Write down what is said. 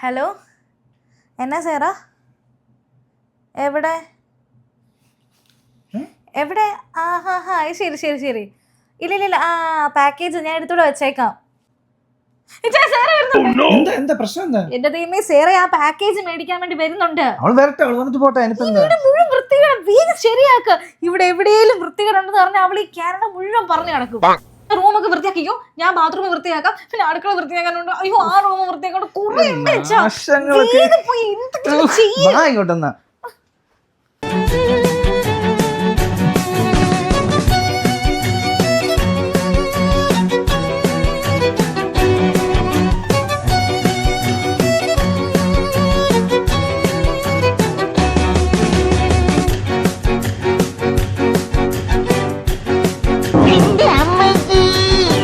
Hello, എന്നാ സേറാ? എവിടെ എവിടെ? ആ ഹാ ഹാ, ശരി ശരി ശരി. ഇല്ല ആ പാക്കേജ് ഞാൻ എടുത്തോടെ വെച്ചേക്കാം. എന്റെ ദൈവമേ, സേറ ആ പാക്കേജ് മേടിക്കാൻ വേണ്ടി വരുന്നുണ്ട്. മുഴുവൻ വൃത്തികേട് വേഗം ശരിയാക്ക. ഇവിടെ എവിടെയെങ്കിലും വൃത്തികേടുണ്ടെന്ന് പറഞ്ഞാൽ അവൾ ഈ കാനഡ മുഴുവൻ പറഞ്ഞു നടക്കും. റൂമൊക്കെ വൃത്തിയാക്കിയോ, ഞാൻ ബാത്റൂം വൃത്തിയാക്കാം, പിന്നെ അടുക്കള വൃത്തിയാക്കാനുണ്ട്, അയ്യോ ആ റൂം വൃത്തിയാക്കാണ്ട് കുറെ